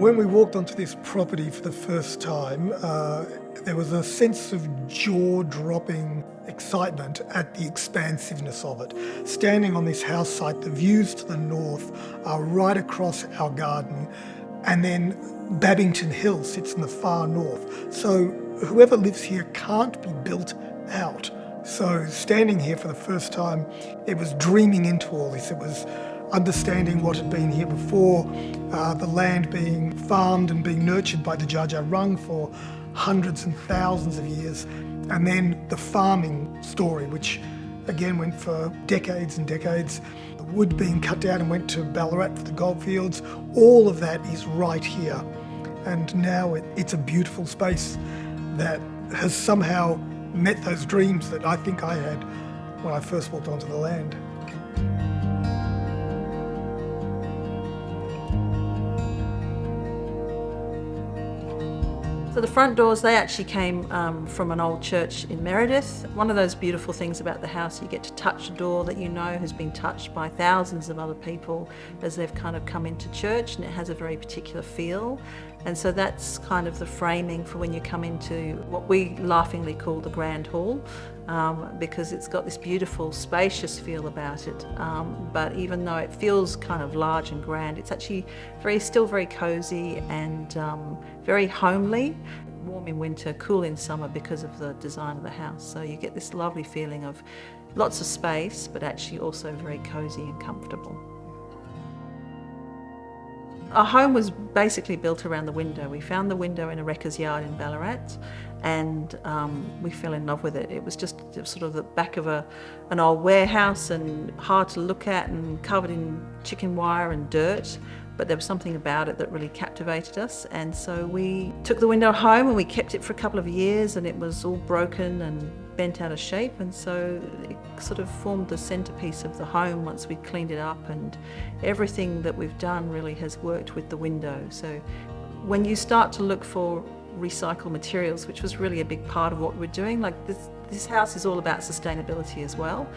When we walked onto this property for the first time, there was a sense of jaw-dropping excitement at the expansiveness of it. Standing on this house site, the views to the north are right across our garden, and then Babington Hill sits in the far north. So whoever lives here can't be built out. So standing here for the first time, it was dreaming into all this. It was understanding what had been here before, the land being farmed and being nurtured by the Dja-Dja-Wurrung for hundreds and thousands of years, and then the farming story, which again went for decades and decades. The wood being cut down and went to Ballarat for the goldfields. All of that is right here, and now it's a beautiful space that has somehow met those dreams that I think I had when I first walked onto the land. So the front doors, they actually came from an old church in Meredith. One of those beautiful things about the house, you get to touch a door that you know has been touched by thousands of other people as they've kind of come into church, and it has a very particular feel. And so that's kind of the framing for when you come into what we laughingly call the Grand Hall, because it's got this beautiful, spacious feel about it. But even though it feels kind of large and grand, it's actually still very cosy and very homely. Warm in winter, cool in summer because of the design of the house. So you get this lovely feeling of lots of space, but actually also very cosy and comfortable. Our home was basically built around the window. We found the window in a wrecker's yard in Ballarat, and we fell in love with it. It was just sort of the back of an old warehouse and hard to look at and covered in chicken wire and dirt, but there was something about it that really captivated us. And so we took the window home and we kept it for a couple of years, and it was all broken and bent out of shape, and so it sort of formed the centerpiece of the home once we cleaned it up, and everything that we've done really has worked with the window. So when you start to look for recycled materials, which was really a big part of what we're doing, like this house is all about sustainability as well.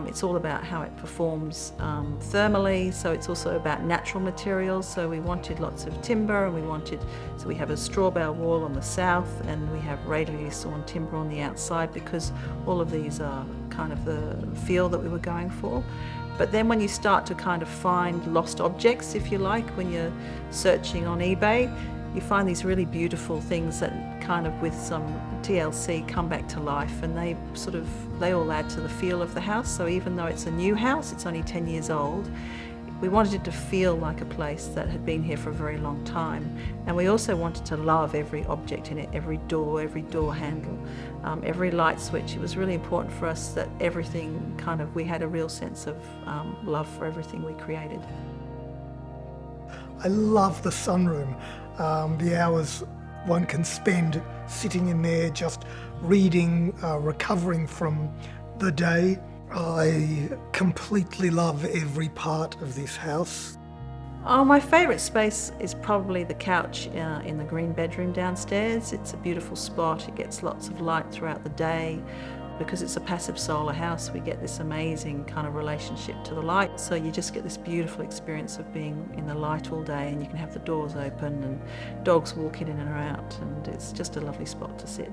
It's all about how it performs thermally, so it's also about natural materials. So we wanted lots of timber, and so we have a straw bale wall on the south, and we have radially sawn timber on the outside, because all of these are kind of the feel that we were going for. But then when you start to kind of find lost objects, if you like, when you're searching on eBay, you find these really beautiful things that kind of, with some TLC, come back to life, and they all add to the feel of the house. So even though it's a new house, it's only 10 years old, we wanted it to feel like a place that had been here for a very long time. And we also wanted to love every object in it, every door handle, every light switch. It was really important for us that everything we had a real sense of love for everything we created. I love the sunroom. The hours one can spend sitting in there just reading, recovering from the day. I completely love every part of this house. Oh, my favourite space is probably the couch in the green bedroom downstairs. It's a beautiful spot. It gets lots of light throughout the day. Because it's a passive solar house, we get this amazing kind of relationship to the light. So you just get this beautiful experience of being in the light all day, and you can have the doors open and dogs walking in and out, and it's just a lovely spot to sit.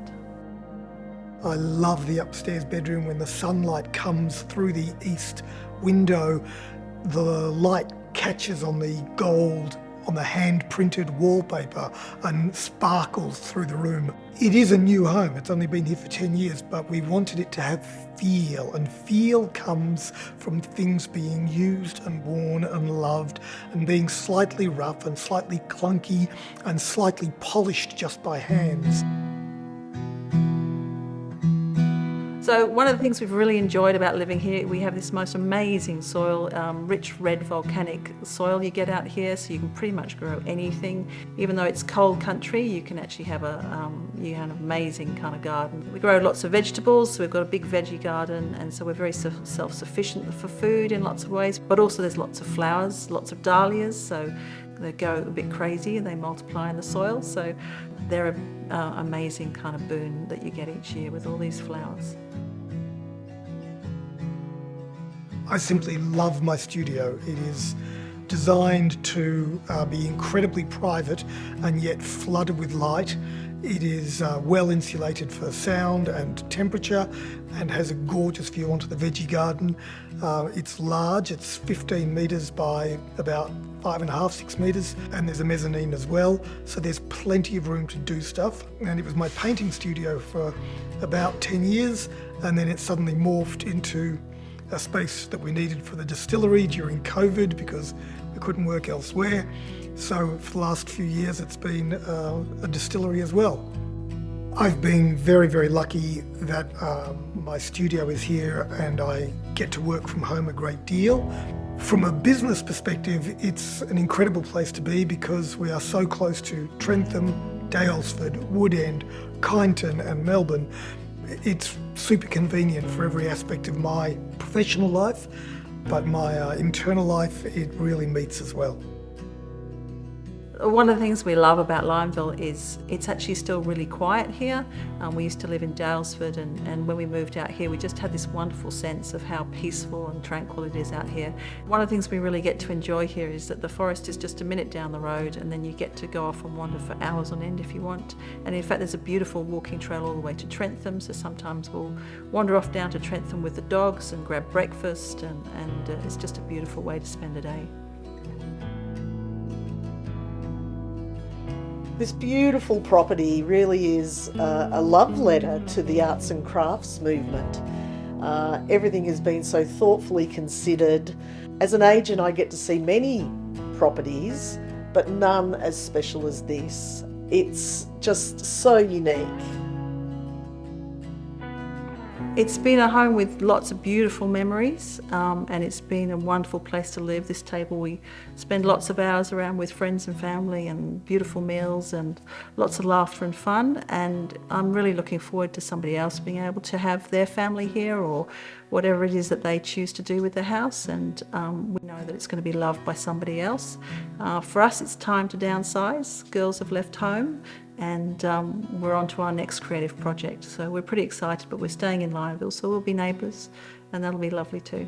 I love the upstairs bedroom. When the sunlight comes through the east window, the light catches on the gold on the hand-printed wallpaper and sparkles through the room. It is a new home. It's only been here for 10 years, but we wanted it to have feel, and feel comes from things being used and worn and loved, and being slightly rough and slightly clunky and slightly polished just by hands. So one of the things we've really enjoyed about living here, we have this most amazing soil, rich red volcanic soil you get out here, so you can pretty much grow anything. Even though it's cold country, you can actually have an amazing kind of garden. We grow lots of vegetables, so we've got a big veggie garden, and so we're very self-sufficient for food in lots of ways. But also there's lots of flowers, lots of dahlias, so they go a bit crazy and they multiply in the soil. So they're an amazing kind of boon that you get each year with all these flowers. I simply love my studio. It is designed to be incredibly private and yet flooded with light. It is well insulated for sound and temperature and has a gorgeous view onto the veggie garden. It's large, it's 15 metres by about 5.5, 6 metres, and there's a mezzanine as well, so there's plenty of room to do stuff. And it was my painting studio for about 10 years, and then it suddenly morphed into a space that we needed for the distillery during COVID because we couldn't work elsewhere. So for the last few years it's been a distillery as well. I've been very, very lucky that my studio is here and I get to work from home a great deal. From a business perspective, it's an incredible place to be because we are so close to Trentham, Daylesford, Woodend, Kyneton and Melbourne. It's super convenient for every aspect of my professional life, but my internal life, it really meets as well. One of the things we love about Lyonville is it's actually still really quiet here. We used to live in Daylesford and when we moved out here we just had this wonderful sense of how peaceful and tranquil it is out here. One of the things we really get to enjoy here is that the forest is just a minute down the road and then you get to go off and wander for hours on end if you want. And in fact there's a beautiful walking trail all the way to Trentham, so sometimes we'll wander off down to Trentham with the dogs and grab breakfast and it's just a beautiful way to spend a day. This beautiful property really is a love letter to the arts and crafts movement. Everything has been so thoughtfully considered. As an agent, I get to see many properties, but none as special as this. It's just so unique. It's been a home with lots of beautiful memories and it's been a wonderful place to live. This table we spend lots of hours around with friends and family and beautiful meals and lots of laughter and fun, and I'm really looking forward to somebody else being able to have their family here or whatever it is that they choose to do with the house, and we know that it's going to be loved by somebody else. For us it's time to downsize. Girls have left home and we're on to our next creative project. So we're pretty excited, but we're staying in Lyonville, so we'll be neighbours and that'll be lovely too.